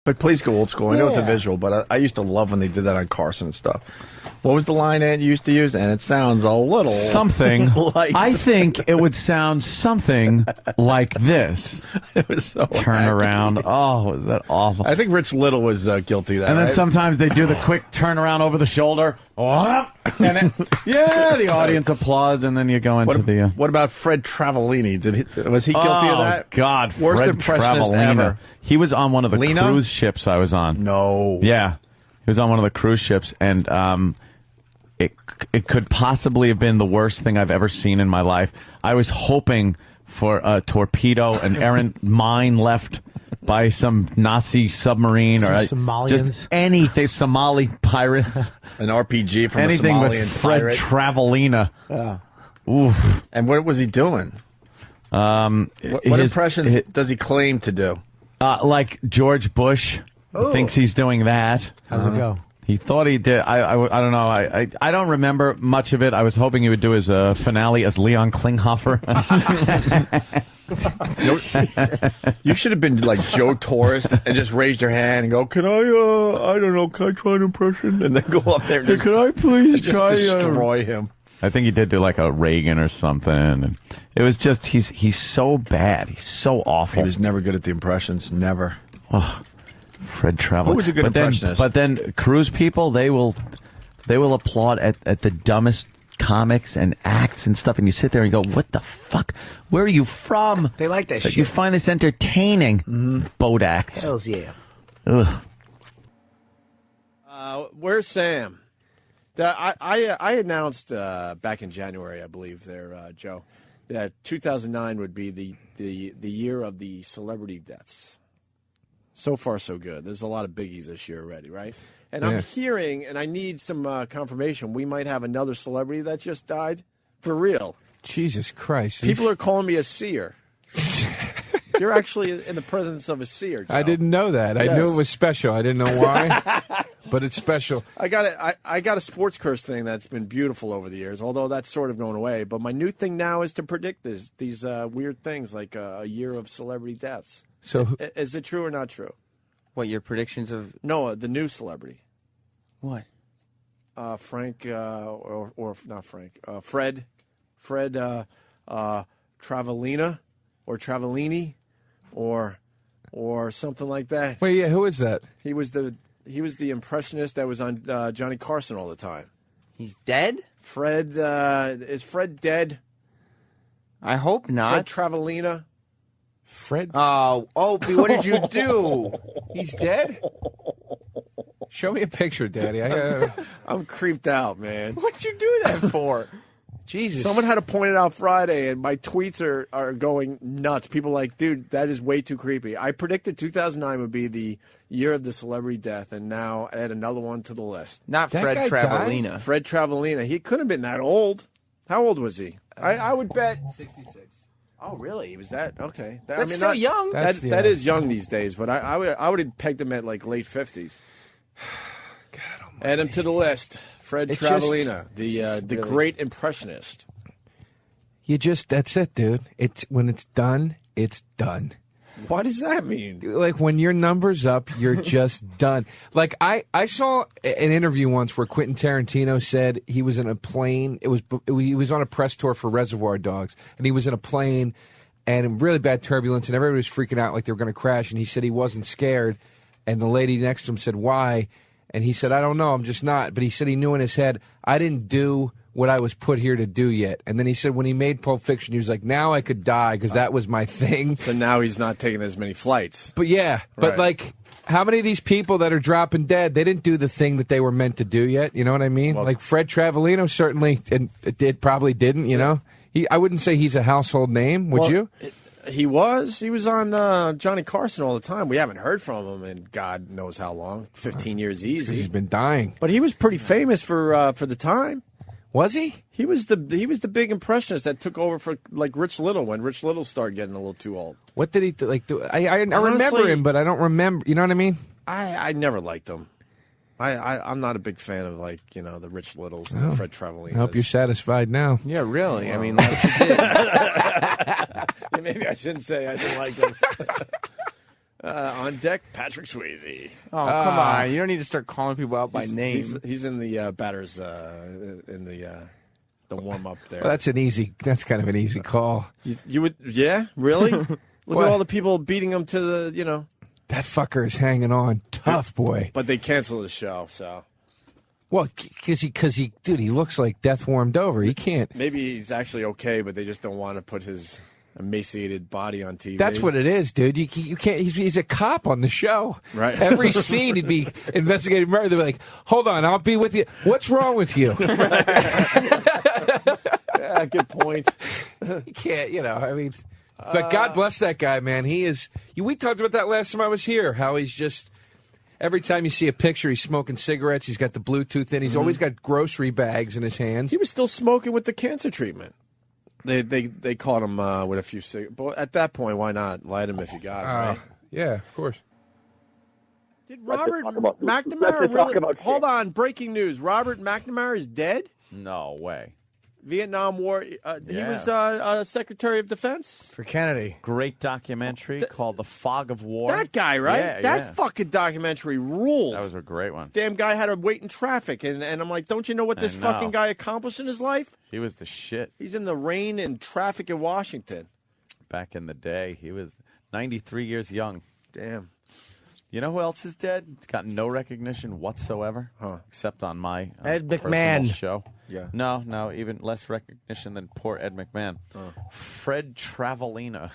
But please go old school. I know it's a visual, but I used to love when they did that on Carson and stuff. What was the line Ed used to use? And it sounds a little something like I think it would sound something like this. It was so Turn around. Oh, was that awful? I think Rich Little was guilty of that. And then right? sometimes they do the quick turn around over the shoulder. And then, the audience applauds, and then you go into the. What about Fred Travalena? Was he guilty of that? Oh God, Worst Fred impressionist Travalena. ever. He was on one of the Lena? cruise ships I was on. No. Yeah, he was on one of the cruise ships, and it could possibly have been the worst thing I've ever seen in my life. I was hoping for a torpedo, an errant mine left by some Nazi submarine, Some or Somalians. just anything, Somali pirates, An RPG from anything a but Somalian Fred pirate. Travalena. Oof. And what was he doing? What impressions does he claim to do? Like George Bush thinks he's doing that. How's it go? He thought he did. I don't know. I don't remember much of it. I was hoping he would do his finale as Leon Klinghoffer. You should have been like Joe Torres and just raised your hand and go, "Can I? I don't know. Can I try an impression?" And then go up there and just, Can I please just try? destroy him. I think he did do like a Reagan or something. And it was just he's so bad. He's so awful. He was never good at the impressions. Never. Oh, Fred Travel. Who was a good impressionist? But then cruise people, they will applaud at the dumbest comics and acts and stuff, and you sit there and go, "What the fuck? Where are you from?" They like that shit. You find this entertaining. Boat acts. Hells yeah. Ugh. Where's Sam? I announced back in January, I believe, Joe, that 2009 would be the year of the celebrity deaths. So far, so good. There's a lot of biggies this year already, right? And I'm hearing, and I need some confirmation, we might have another celebrity that just died. For real. Jesus Christ. People are calling me a seer. You're actually in the presence of a seer, Joe. I didn't know that. I knew it was special. I didn't know why, but it's special. I got a sports curse thing that's been beautiful over the years, although that's sort of going away. But my new thing now is to predict these weird things like a year of celebrity deaths. So Is it true or not true? What, your predictions of... No, the new celebrity. What? Frank, or not Frank, Fred Travalena or Travalini or something like that. Wait, yeah, who is that? He was the impressionist that was on Johnny Carson all the time. He's dead? Fred, is Fred dead? I hope not. Fred Travalena. Fred? Oh, Opie, what did you do? He's dead? Show me a picture, Daddy. I'm creeped out, man. What'd you do that for? Jesus. Someone had to point it out Friday, and my tweets are going nuts. People are like, dude, that is way too creepy. I predicted 2009 would be the year of the celebrity death, and now add another one to the list. Not That Fred guy Travalena. died? Fred Travalena. He couldn't have been that old. How old was he? I would bet 66. Oh, really? He was that? Okay. That's still young. That is young these days, but I would have pegged him at like late 50s. Add him to the list. Fred It's Travalena, the great impressionist. That's it, dude. When it's done, it's done. What does that mean? Like when your number's up, you're just done. Like I saw an interview once where Quentin Tarantino said he was in a plane. He was on a press tour for Reservoir Dogs, and he was in a plane and in really bad turbulence, and everybody was freaking out like they were going to crash. And he said he wasn't scared, and the lady next to him said, "Why?" And he said, "I don't know, I'm just not." But he said he knew in his head, "I didn't do what I was put here to do yet." And then he said when he made Pulp Fiction, he was like, "Now I could die because that was my thing." So now he's not taking as many flights. But yeah, but Right. like, how many of these people that are dropping dead, they didn't do the thing that they were meant to do yet? You know what I mean? Well, like Fred Travalena certainly probably didn't, you know? I wouldn't say he's a household name, would you? He was on Johnny Carson all the time. We haven't heard from him in God knows how long, 15 years easy. He's been dying. But he was pretty famous for the time. Was he? He was the big impressionist that took over for like Rich Little when Rich Little started getting a little too old. What did he do? I remember Honestly, him, but I don't remember. You know what I mean? I never liked him. I'm not a big fan of the Rich Littles and the Fred Travalena. I hope you're satisfied now. Yeah, really. Wow. I mean, like you did. Maybe I shouldn't say I didn't like him. On deck, Patrick Swayze. Oh, come on. You don't need to start calling people out by name. He's in the batters in the warm-up there. Well, that's kind of an easy call. You would, yeah, really? Look What? at all the people beating him to the, That fucker is hanging on tough, boy. But they canceled the show, so Well, because he, dude, he looks like death warmed over. He can't. maybe he's actually okay, but they just don't want to put his emaciated body on TV. That's what it is, dude. You can't. He's a cop on the show. Right. Every scene, he'd be investigating murder. They'd be like, "Hold on, I'll be with you. What's wrong with you?" Yeah, good point. You can't. I mean, but God bless that guy, man. He is. We talked about that last time I was here. How he's just. Every time you see a picture, he's smoking cigarettes. He's got the Bluetooth in. He's always got grocery bags in his hands. He was still smoking with the cancer treatment. They caught him with a few cigarettes. But at that point, why not light him if you got him, right? Yeah, of course. Did Robert McNamara really... Hold on, breaking news. Robert McNamara is dead? No way. Vietnam War. He was Secretary of Defense? For Kennedy. Great documentary called The Fog of War. That guy, right? Yeah, that fucking documentary ruled. That was a great one. Damn guy had to wait in traffic. And I'm like, don't you know what this fucking guy accomplished in his life? He was the shit. He's in the rain and traffic in Washington. Back in the day, he was 93 years young. Damn. You know who else is dead? Got no recognition whatsoever, except on my Ed personal McMahon. show. Yeah. No, even less recognition than poor Ed McMahon. Fred Travalena.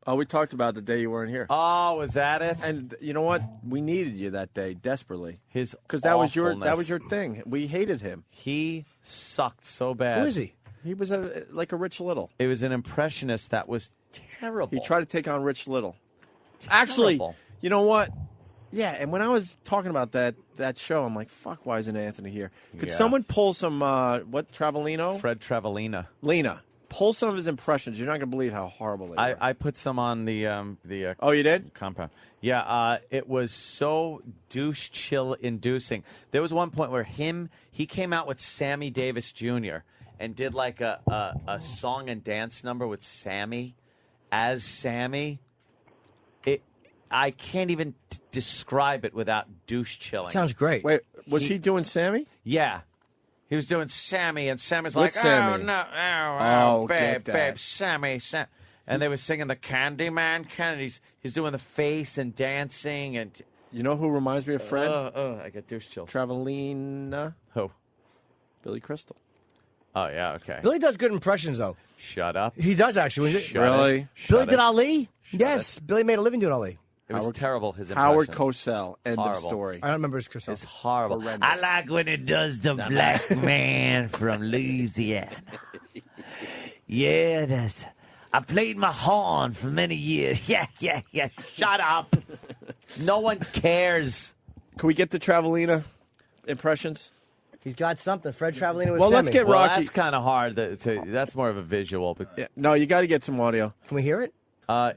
Oh, we talked about the day you weren't here. Oh, was that it? And you know what? We needed you that day desperately. His Because that was your awfulness. thing. We hated him. He sucked so bad. Who is he? He was like a Rich Little. It was an impressionist that was terrible. He tried to take on Rich Little. Actually, you know what? Yeah, and when I was talking about that show, I'm like, fuck, why isn't Anthony here? Could someone pull some, Travaleno? Fred Travalena. Lena. Pull some of his impressions. You're not going to believe how horrible they were. I put some on the Oh, you did? compound. Yeah, it was so douche chill inducing. There was one point where he came out with Sammy Davis Jr. and did like a song and dance number with Sammy as Sammy. I can't even describe it without douche chilling. Sounds great. Wait, was he doing Sammy? Yeah. He was doing Sammy, and Sammy's With like, Sammy. oh, no, Oh, babe, get that. babe, Sammy. And they were singing the Candyman. He's doing the face and dancing. And You know who reminds me of Fred? I get douche chills. Travalena. Who? Billy Crystal. Oh, yeah, okay. Billy does good impressions, though. Shut up. He does, actually. Really? Billy did Ali? Yes. Billy made a living doing Ali. It was terrible, his Howard impressions. Cosell. End of Horrible. story. I don't remember his Chris. It's horrible. Horrendous. I like when it does the black man from Louisiana. Yeah, I played my horn for many years. Yeah. Shut up. No one cares. Can we get the Travalena impressions? He's got something. Fred Travalena was Well, let's Sammy. get Well, Rocky. that's kind of hard. That's more of a visual. But Yeah, no, you got to get some audio. Can we hear it?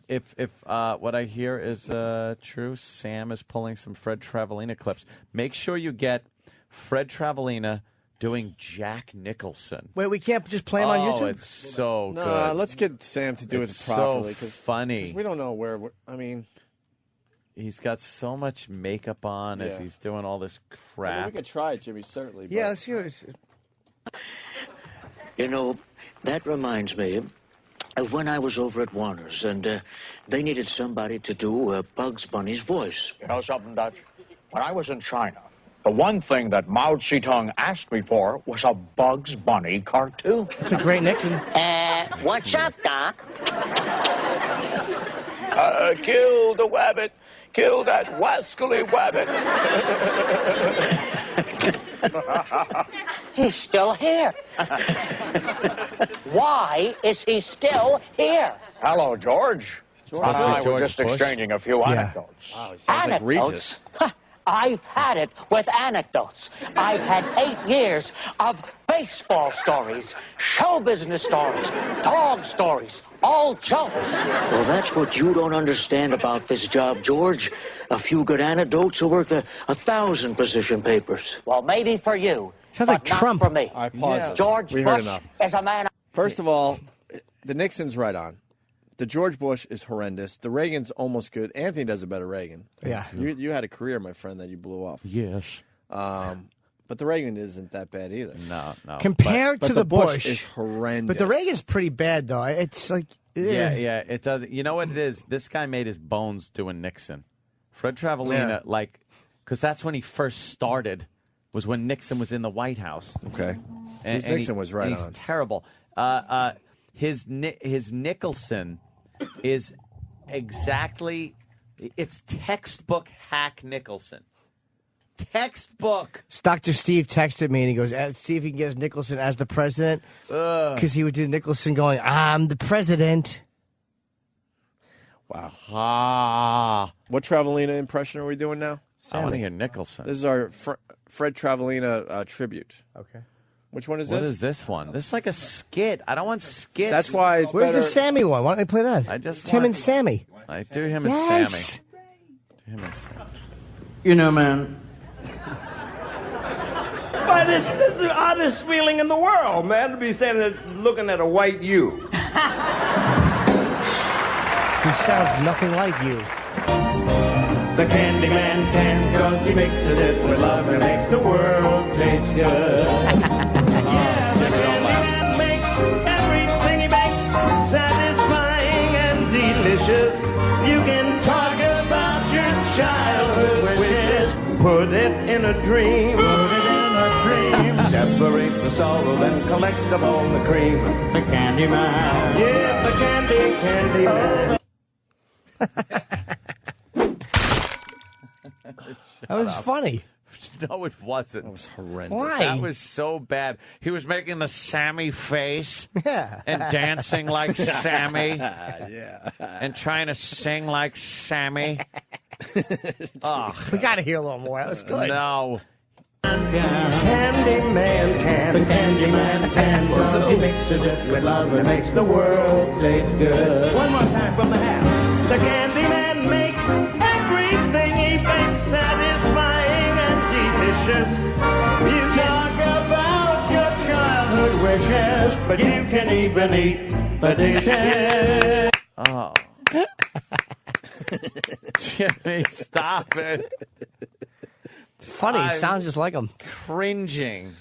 if what I hear is true, Sam is pulling some Fred Travalena clips. Make sure you get Fred Travalena doing Jack Nicholson. Wait, we can't just play him on YouTube? Oh, it's so No, good. let's get Sam to do It's it properly. so 'cause- funny. 'cause we don't know where. I mean, He's got so much makeup on as Yeah. he's doing all this I mean, crap. we could try it, Jimmy. Certainly. Yeah, but- let's hear it. You know, that reminds me of when I was over at Warner's and they needed somebody to do Bugs Bunny's voice. You know something, Dutch? When I was in China, the one thing that Mao Zedong asked me for was a Bugs Bunny cartoon. It's a great Nixon. What's up, Doc? Kill the wabbit. Kill that wascally wabbit. He's still here. Why is he still here? Hello, George. George. and I were George just Bush. exchanging a few anecdotes. Wow, he sounds like Regis. Huh, I've had it with anecdotes. I've had 8 years of baseball stories, show business stories, dog stories, all jokes. Well, that's what you don't understand about this job, George. A few good anecdotes are worth 1,000 position papers. Well, maybe for you. Sounds like but not Trump. for me. All right, pause this. George We Bush heard enough. is a man. First of all, the Nixon's right on. The George Bush is horrendous. The Reagan's almost good. Anthony does a better Reagan. Yeah. You had a career, my friend, that you blew off. Yes. But the Reagan isn't that bad either. No. Compared But to the Bush is horrendous. But the Reagan's pretty bad, though. It's like... Yeah, it does. You know what it is? This guy made his bones doing Nixon. Fred Travalena, because that's when he first started, was when Nixon was in the White House. Okay. And Nixon was right he's on. Terrible. His Nicholson is exactly, it's textbook hack Nicholson. Textbook. Dr. Steve texted me and he goes, see if he can get Nicholson as the president. Because he would do Nicholson going, I'm the president. Wow. What Travalena impression are we doing now? I want to hear Nicholson. This is our Fred Travalena tribute. Okay. Which one is What this? is this one? This is like a skit. I don't want skits. That's why it's Where's better. the Sammy one? Why don't we play that? It's him and Sammy. I do him and Yes. Sammy. Do him and Sammy. You know, man. But it's the oddest feeling in the world, man, to be standing there looking at a white you. Who sounds nothing like you. The candy man can, cause he mixes it with love and makes the world taste good. Yeah, the candy man makes everything he makes satisfying and delicious. You can talk about your childhood wishes, put it in a dream, separate the sorrow, then collect up all the cream. The candy man, yeah, the candy man. That was funny. No, it wasn't. That was horrendous. Why? That was so bad. He was making the Sammy face and dancing like Sammy. Yeah. And trying to sing like Sammy. Oh, We got to hear a little more. That was good. no. Candy man can, the candy man can, cause he mixes it with love and makes the world taste good. One more time from the half. The candy man makes everything he bakes satisfying and delicious. You talk about your childhood wishes, but you can even eat the dishes. Oh. Jimmy, stop it. It's funny. It I'm sounds just like him. Cringing.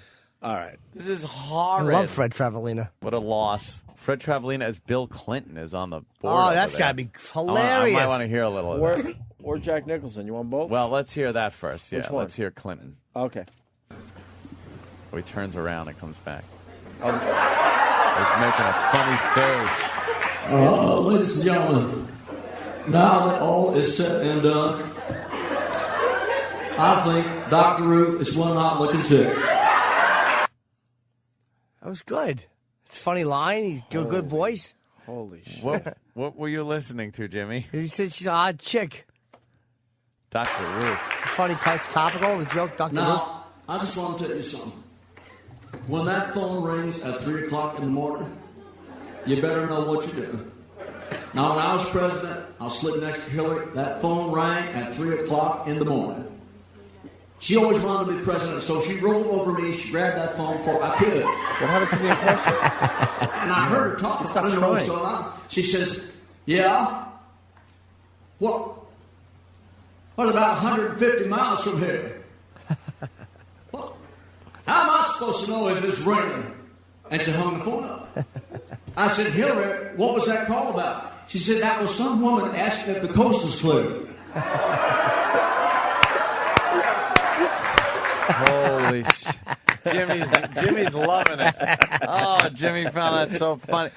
All right. This is I horrid. love Fred Travalena. What a loss. Fred Travalena as Bill Clinton is on the board. Oh, over that's there. got to be I hilarious. might want to hear a little of that. Or Jack Nicholson. You want both? Well, let's hear that first. Yeah, Which one? let's hear Clinton. Okay. Oh, he turns around and comes back. Oh. He's making a funny face. Ladies and gentlemen, now that all is said and done, I think Dr. Ruth is one hot looking chick. That was good. It's a funny line. He's got a good voice. Holy shit. What were you listening to, Jimmy? He said she's an odd chick. Dr. Ruth. It's a funny, it's topical, the joke, Dr. Ruth. Now, I just want to tell you something. When that phone rings at 3 o'clock in the morning, you better know what you're doing. Now, when I was president, I was sitting next to Hillary. That phone rang at 3 o'clock in the morning. She always wanted to be president, so she rolled over me. She grabbed that phone before I could. What happened to the impression? And I heard her talking. I didn't know what was going on. She says, yeah? What about 150 miles from here? Well, how am I supposed to know if it's raining? And she hung the phone up. I said, Hillary, what was that call about? She said, that was some woman asking if the coast was clear. Holy shit. Jimmy's loving it. Oh, Jimmy found that so funny.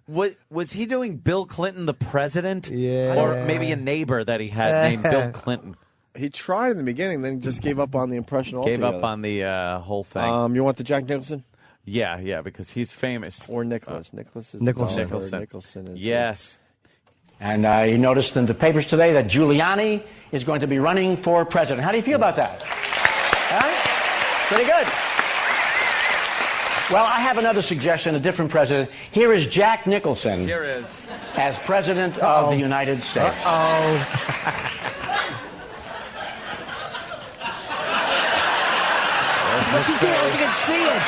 Was he doing Bill Clinton the president? Yeah. Or maybe a neighbor that he had named Bill Clinton? He tried in the beginning, then he just gave up on the impression altogether. Gave up on the whole thing. You want the Jack Nicholson? Yeah, because he's famous. Or Nicholas. Nicholas is Nicholson. Nicholson is Yes. And you noticed in the papers today that Giuliani is going to be running for president. How do you feel about that? Pretty good. Well, I have another suggestion, a different president. Here is Jack Nicholson. Here is. As president of the United States. What's he doing? You can see it.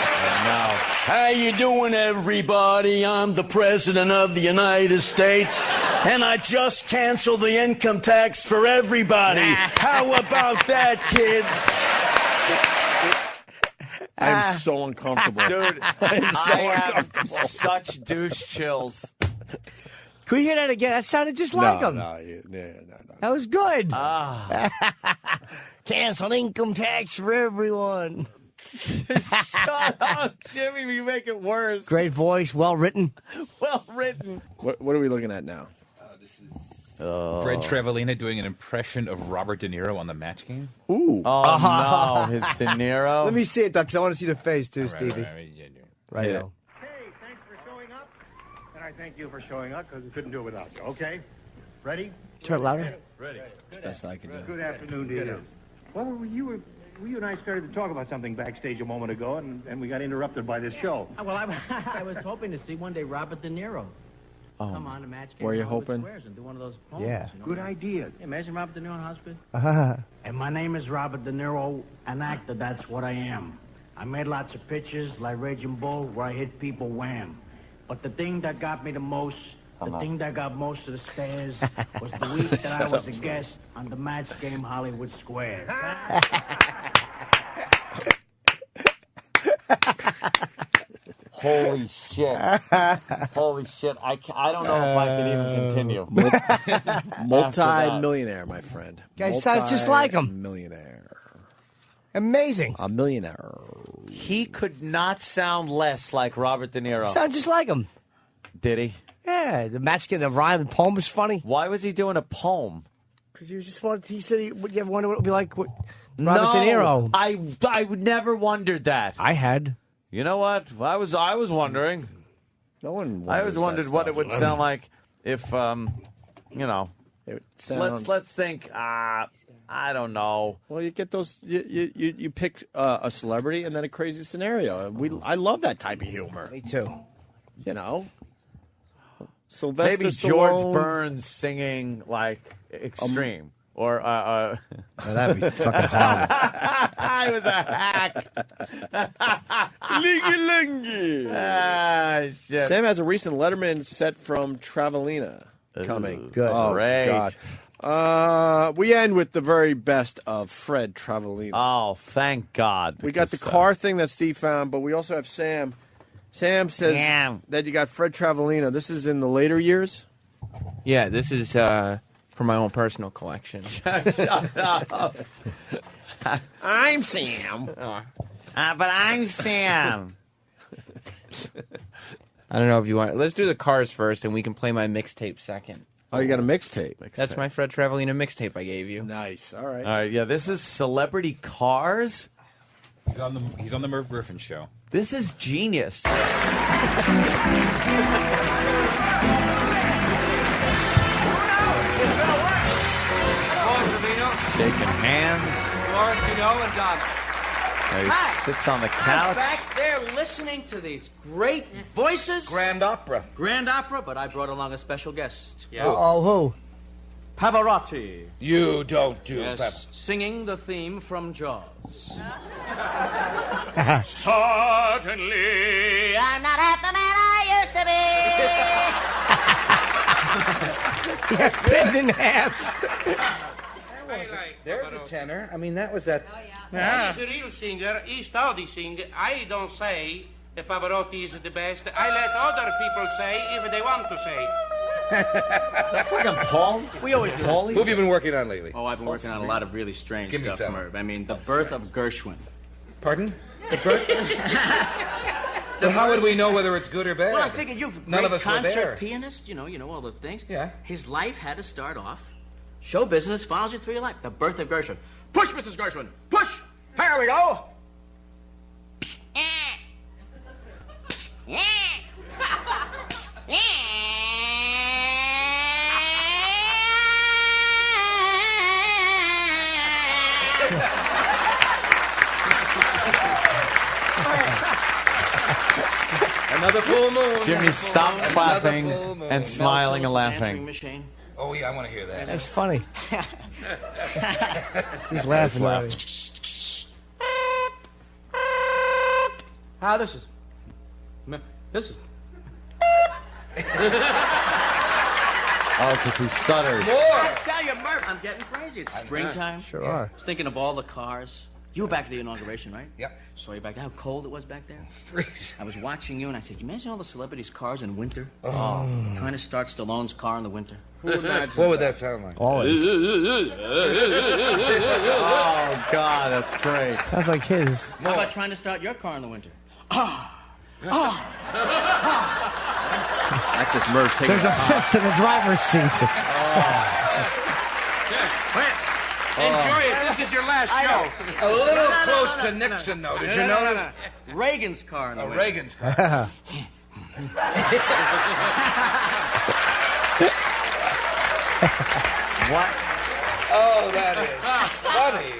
How you doing, everybody? I'm the President of the United States, and I just canceled the income tax for everybody. How about that, kids? I'm so uncomfortable. Dude, I'm so I have uncomfortable. such douche chills. Can we hear that again? That sounded just like him. No. That was good. Cancel income tax for everyone. Shut up, Jimmy. You make it worse. Great voice, well written. Well written. What are we looking at now? Fred Travalena doing an impression of Robert De Niro on the Match Game. Ooh. Oh, no. His De Niro. Let me see it, Doc, because I want to see the face, too, Stevie. Right. Hey, thanks for showing up. And I thank you for showing up because we couldn't do it without you. Okay? Ready? Turn it louder. Ready. Best I can do. Good afternoon to you. Well, you and I started to talk about something backstage a moment ago, and we got interrupted by this show. Well, I was hoping to see one day Robert De Niro come on a Match Game. Were you Hollywood hoping? Squares and do one of those poems, Yeah. you know? Good idea. Yeah, imagine Robert De Niro in hospital. And my name is Robert De Niro, an actor, that's what I am. I made lots of pictures, like Raging Bull, where I hit people wham. But the thing that got me the most, the thing that got most of the stares, was the week that I was a guest on the Match Game Hollywood Squares. Holy shit. Holy shit. I don't know if I can even continue. Multi-millionaire, my friend. Guy sounds just like him. Millionaire. Amazing. A millionaire. He could not sound less like Robert De Niro. Sound just like him. Did he? Yeah, the Match Game, the rhyme, the poem was funny. Why was he doing a poem? Because he was just wanted. He said, "Would you ever wonder what it would be like with Robert De Niro?" I never wondered that. I had. You know what? I was wondering. No one. I always wondered what it would sound like if, you know. It sounds. Let's think. I don't know. Well, you get those. You pick a celebrity and then a crazy scenario. I love that type of humor. Me too. You know. Sylvester Maybe Stallone. George Burns singing like Extreme. Or Oh, that'd be fucking horrible. I was a hack. Lingy. Shit. Sam has a recent Letterman set from Travalena coming. Good. Oh, Great. God. We end with the very best of Fred Travalena. Oh, thank God. We got the because, car thing that Steve found, but we also have Sam. Sam says that you got Fred Travalena. This is in the later years? Yeah, this is for my own personal collection. Shut up. I'm Sam. But I'm Sam. I don't know if you want. Let's do the cars first, and we can play my mixtape second. Oh, you got a mixtape. That's my Fred Travalena mixtape I gave you. Nice. All right. All right, yeah, this is Celebrity Cars. He's on the Merv Griffin show. This is genius. Shaking hands. Lawrence, and Don. He sits on the couch. Back there listening to these great voices. Grand Opera. Grand Opera, but I brought along a special guest. Yeah. Oh, who? Pavarotti. You don't do Yes, singing the theme from Jaws. Certainly, I'm not half the man I used to be. Yeah, bent in half. There's a tenor. I mean, that was that. He's a real singer. He studies singing. I don't say that Pavarotti is the best. I let other people say if they want to say. Fucking Paul. We always do. Who have you been working on lately? Oh, I've been working on a lot of really strange Give me stuff, some. Merv. I mean, the birth of Gershwin. Pardon? The birth? Well, how would we know whether it's good or bad? Well, I figured you're a None great of us were there. concert pianist. You know all the things. Yeah. His life had to start off. Show business follows you through your life. The birth of Gershwin. Push, Mrs. Gershwin. Push. Here we go. Another full moon. Jimmy, stop Another clapping full moon. and smiling and Answering laughing. machine. Oh, yeah, I want to hear that. That's funny. He's laughing already. This is. Oh, because he stutters. I tell you, Murph, I'm getting crazy. It's springtime. Sure are. I was thinking of all the cars. You were back at the inauguration, right? Yep. Saw you back there. How cold it was back there? Freeze. I was watching you, and I said, you imagine all the celebrities' cars in winter? Oh. Trying to start Stallone's car in the winter. Who imagines what would that sound like? Always. Oh, God, that's great. Sounds like his. How about trying to start your car in the winter? That's just Murph taking There's a fist in the driver's seat. Enjoy it. This is your last show. A little close to Nixon, though. Did you notice? Reagan's car in the winter. Reagan's car. What? Oh, that is funny.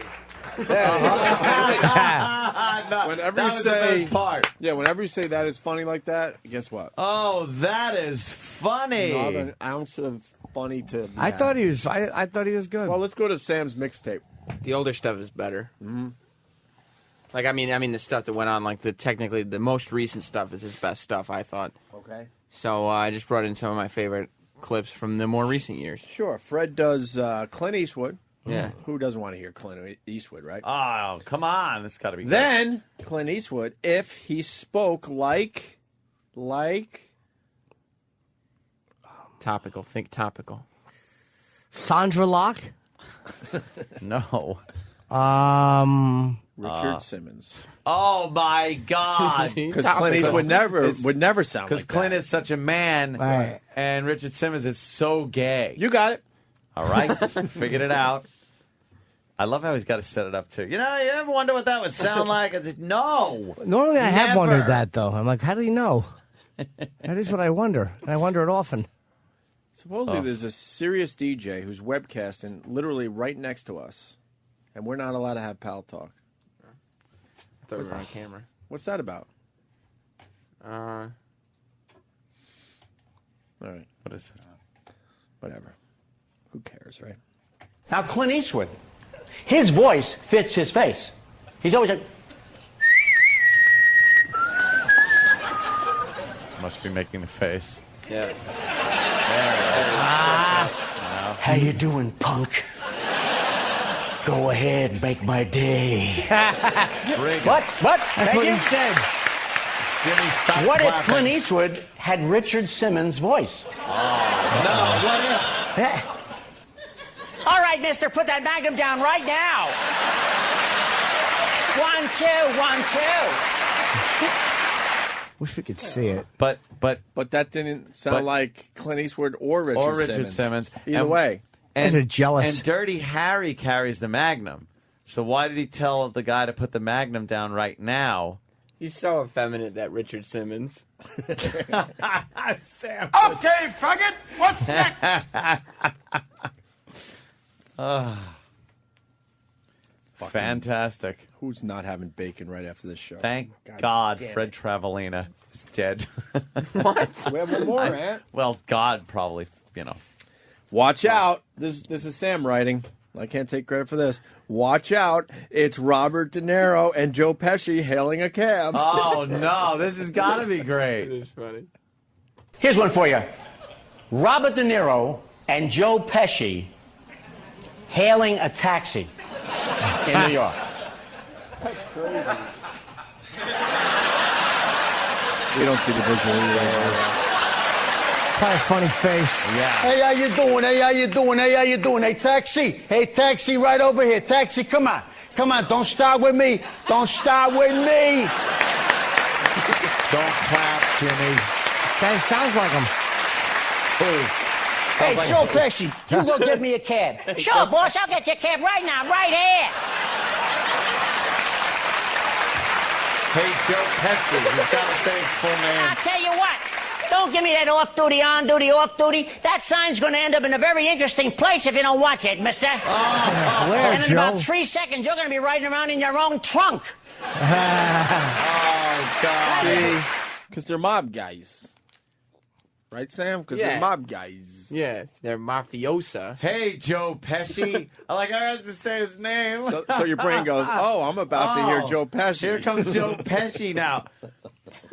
Whenever that you was the say, best part. yeah, whenever you say that is funny like that, guess what? Oh, that is funny. Not an ounce of funny to. I thought he was. I thought he was good. Well, let's go to Sam's mixtape. The older stuff is better. Like I mean, the stuff that went on, like technically the most recent stuff is his best stuff, I thought. Okay. So I just brought in some of my favorite clips from the more recent years. Sure. Fred does Clint Eastwood. Yeah. Who doesn't want to hear Clint Eastwood, right? Oh, come on. This got to be good. Then Clint Eastwood, if he spoke like Topical. Think topical. Sandra Locke. No. Richard Simmons. Oh, my God. Because Clint Eastwood would never sound like Because Clint is such a man, Right. and Richard Simmons is so gay. You got it. All right. Figured it out. I love how he's got to set it up, too. You know, you ever wonder what that would sound like? I said, no. Normally, I have Never. wondered that though. I'm like, how do you know? That is what I wonder, and I wonder it often. Supposedly there's a serious DJ who's webcasting literally right next to us, and we're not allowed to have pal talk. I thought we were on camera. What's that about? Uh, All right. What is it? Whatever. Who cares, right? Now, Clint Eastwood, his voice fits his face. He's always like, This must be making the face. yeah. how you doing, punk? Go ahead, make my day. What? That's what he said. Jimmy, stop What if clapping. Clint Eastwood had Richard Simmons' voice? No, what if? All right, mister, put that magnum down right now. 1, 2, 1, 2. Wish we could see it. But that didn't sound like Clint Eastwood or Richard Simmons. Either way. Guys are jealous. And Dirty Harry carries the Magnum. So why did he tell the guy to put the Magnum down right now? He's so effeminate, that Richard Simmons. Sam. Okay, faggot, what's next? Fantastic. Who's not having bacon right after this show? Thank God damn Fred it. Travalena is dead. What? We have one more, man. Well, God probably, you know. Watch out. This is Sam writing. I can't take credit for this. Watch out. It's Robert De Niro and Joe Pesci hailing a cab. Oh, no. This has got to be great. It is funny. Here's one for you. Robert De Niro and Joe Pesci hailing a taxi in New York. That's crazy. We don't see the visual either. Probably a funny face. Yeah. Hey, how you doing? Hey, how you doing? Hey, how you doing? Hey, taxi. Hey, taxi, right over here. Taxi, come on. Come on, don't start with me. Don't start with me. Don't clap, Jimmy. Guy sounds like him. Hey, Joe Pesci, you go get me a cab. Sure, boss, I'll get you a cab right now, right here. Hey, Joe Pesci. You've got to say his full name. I'll tell you what. Don't give me that off-duty, on-duty, off-duty. That sign's going to end up in a very interesting place if you don't watch it, mister. Where, and in Joe? about 3 seconds, you're going to be riding around in your own trunk. Oh, God. See? Because they're mob guys. right, Sam? Because Yeah. they're mob guys. Yeah, they're mafiosa. Hey, Joe Pesci. I have to say his name. So your brain goes, oh, I'm about to hear Joe Pesci. Here comes Joe Pesci now.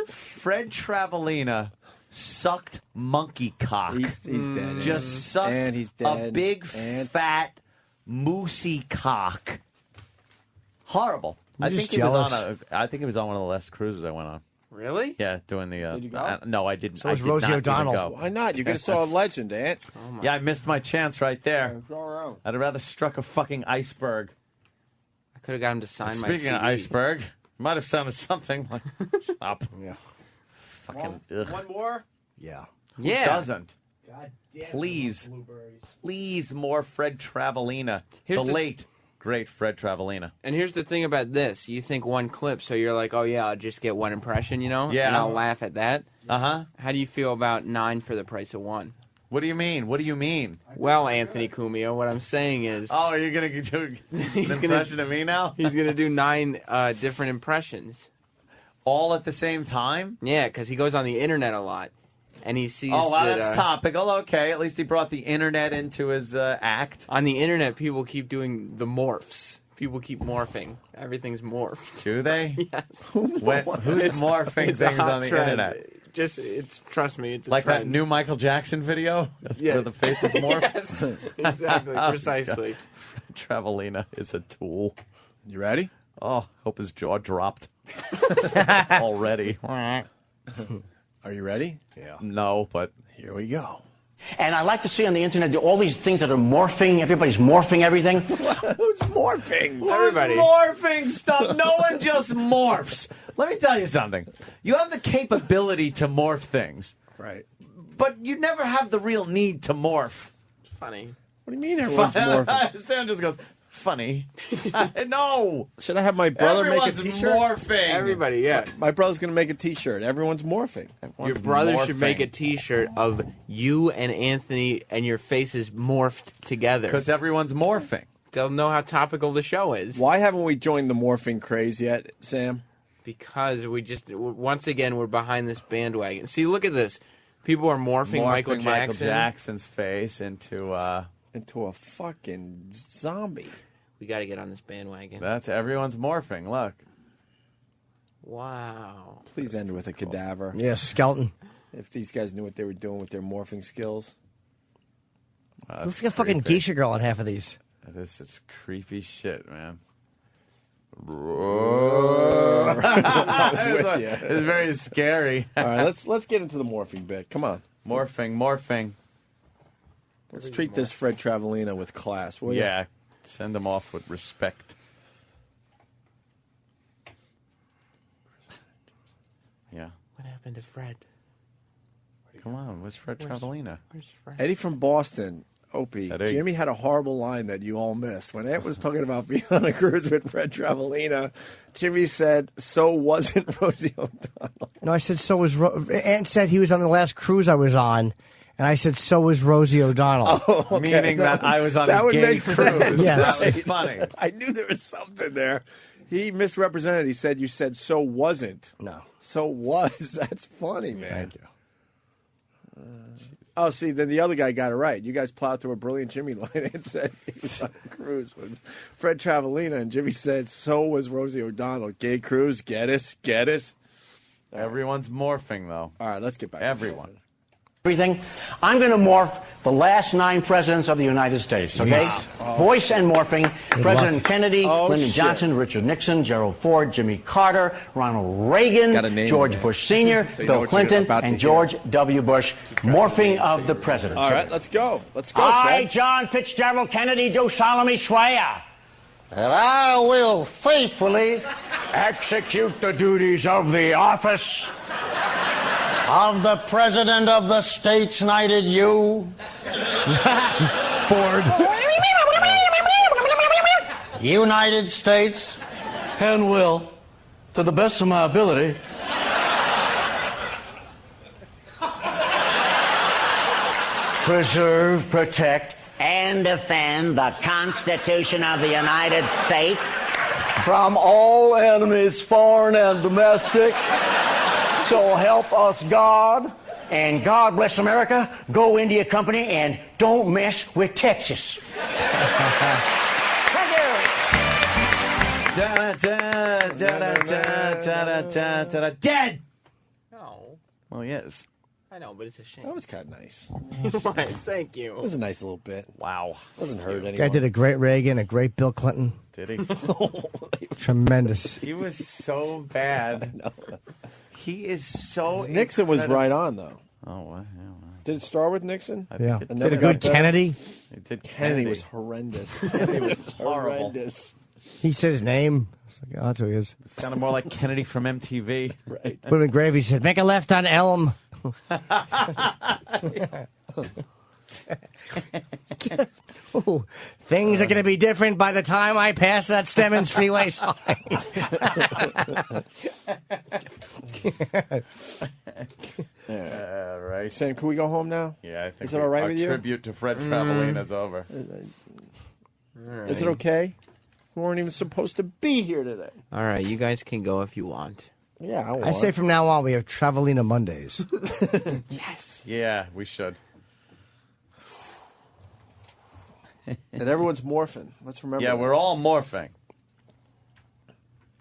Fred Travalena sucked monkey cock. He's dead. Just sucked and he's dead. a big, fat, moosey cock. Horrible. I think he was on it was on one of the last cruises I went on. Really? Yeah, doing the. Did you go? No, I didn't. So was I did Rosie not O'Donnell. even go. Why not? You could have saw a legend, Ant. Yeah, I missed my chance right there. I'd have rather struck a fucking iceberg. I could have got him to sign my CD. Speaking of iceberg, might have sounded something like. Stop. Yeah. Fucking. One more? Yeah. Who Yeah. doesn't? God damn. Please, more Fred Travalena. Here's the the- late, great Fred Travalena. And here's the thing about this. You think one clip, so you're like, oh, yeah, I'll just get one impression, you know? Yeah. And I'll laugh at that. Uh-huh. How do you feel about 9 for the price of 1? What do you mean? What do you mean? Well, Anthony Cumio, what I'm saying is... Oh, you're going to do an impression of me now? He's going to do 9 different impressions. All at the same time? Yeah, because he goes on the internet a lot. And he sees Oh, wow, that, that's topical. Okay, at least he brought the internet into his act. On the internet, people keep doing the morphs. People keep morphing. Everything's morphed. Do they? Yes. Who's morphing It's a things hot on the trend. internet? Trust me, it's a Like trend. that new Michael Jackson video Yeah. where the face is morphed? Yes, exactly, precisely. Fred Travalena is a tool. You ready? Oh, hope his jaw dropped already. Are you ready? Yeah. No, but here we go. And I like to see on the internet all these things that are morphing. Everybody's morphing everything. Who's morphing? Everybody. Who's morphing stuff? No one just morphs. Let me tell you something. You have the capability to morph things, Right. but you never have the real need to morph. Funny. What do you mean everyone's morphing? Sam just goes, funny. No. Should I have my brother Everyone's make a T-shirt? morphing. Everybody, yeah. My brother's going to make a T-shirt. Everyone's morphing. Your brother should morphing. make a T-shirt of you and Anthony and your faces morphed together. Because everyone's morphing. They'll know how topical the show is. Why haven't we joined the morphing craze yet, Sam? Because we just, once again, we're behind this bandwagon. See, look at this. People are morphing Michael Jackson. Jackson's face into a fucking zombie. We got to get on this bandwagon. That's everyone's morphing. Look. Wow. Please end with a cadaver. Yeah, skeleton. If these guys knew what they were doing with their morphing skills. Looks like a fucking geisha girl on half of these. It is. It's creepy shit, man. I was with you. It's very scary. All right, let's get into the morphing bit. Come on. Morphing. Let's treat this Fred Travalena with class, will you? Yeah. Send him off with respect. Yeah. What happened to Fred? Come on. Where's Fred Travalena? Where's Fred? Eddie from Boston, Opie. Eddie. Jimmy had a horrible line that you all missed. When Ed was talking about being on a cruise with Fred Travalena, Jimmy said, so wasn't Rosie O'Donnell. No, I said so was. Ant said he was on the last cruise I was on, and I said so was Rosie O'Donnell. Oh, okay. Meaning that I was on that a would gay make cruise. sense. Yes. That was funny. I knew there was something there. He misrepresented. He said you said so wasn't. No. So was. That's funny, man. Thank you. Oh, see, then the other guy got it right. You guys plowed through a brilliant Jimmy line and said he was on a cruise with Fred Travalena, and Jimmy said so was Rosie O'Donnell. Gay cruise, get it? Get it? Everyone's morphing, though. All right, let's get back Everyone. Everything. I'm going to morph the last 9 presidents of the United States, okay? Voice and morphing. President Kennedy, Lyndon shit. Johnson, Richard Nixon, Gerald Ford, Jimmy Carter, Ronald Got a Reagan, name George there. Bush Sr., So you know Bill what you're Clinton, about to and hear. George W. Bush. Morphing of the presidents. All right, let's go. Let's go, I, Fred. John Fitzgerald Kennedy, do solemnly swear that I will faithfully execute the duties of the office of the President of the States Knighted U. Ford. United States. And will, to the best of my ability, preserve, protect, and defend the Constitution of the United States from all enemies, foreign and domestic, so help us God. And God bless America, go India Company, and don't mess with Texas. Dead. No. Well, he is. I know, but it's a shame. That was kind of nice. Nice, thank you. It was a nice little bit. Wow. Doesn't hurt anyone. Guy did a great Reagan, a great Bill Clinton. Did he? Tremendous. He was so bad. He is so. Nixon was right on, though. Oh, wow. Did it start with Nixon? Yeah. It Did never a good got better? Kennedy. He did Kennedy was horrendous. Kennedy was horrendous. He said his name. I was like, oh, that's who he is. Sounded more like Kennedy from MTV. Right. Put him in grave. He said, make a left on Elm. Ooh, things are going to be different by the time I pass that Stemmons freeway sign. Right. Sam, can we go home now? Yeah, I think Is it all right our with you? tribute to Fred Travalena is over. Is it okay? We weren't even supposed to be here today. All right, you guys can go if you want. Yeah, I say from now on we have Travalena Mondays. Yes. Yeah, we should. And everyone's morphing. Let's remember. Yeah, that. we're all morphing.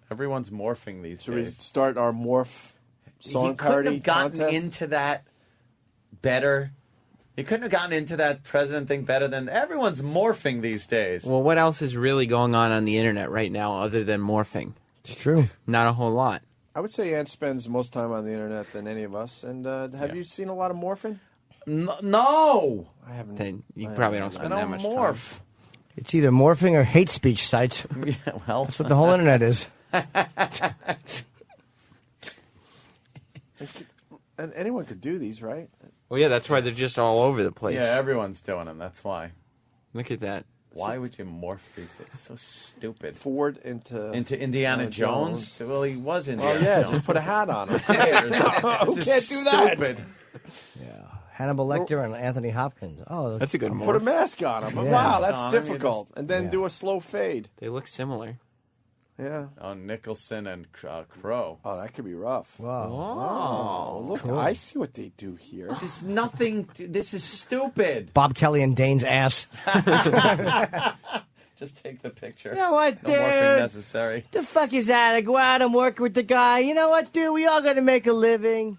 Everyone's morphing these Should we days. start our morph song He couldn't party have gotten contest? into that better. He couldn't have gotten into that president thing better than everyone's morphing these days. Well, what else is really going on the internet right now other than morphing? It's true. Not a whole lot. I would say Ann spends most time on the internet than any of us. And have you seen a lot of morphing? No. I haven't. Then you probably don't spend that much morph. time. It's either morphing or hate speech sites. Yeah, well, That's what the whole internet is. And anyone could do these, right? Well, yeah, that's why they're just all over the place. Yeah, everyone's doing them. That's why. Look at that. Why would you morph these things? It's so stupid. Ford into Indiana Jones? Well, he was Indiana Oh, yeah, Jones. just put a hat on him. Who can't do that? Stupid. Hannibal Lecter and Anthony Hopkins. Oh, That's a good Put a morph. mask on him. Yeah. Wow, that's On him, you difficult. And then do a slow fade. They look similar. Yeah. Oh, Nicholson and Crow. Oh, that could be rough. Wow. Oh, look, I see what they do here. It's nothing. This is stupid. Bob Kelly and Dane's ass. Just take the picture. You know what, No morphing dude? necessary. The fuck is that? I go out and work with the guy. You know what, dude? We all got to make a living.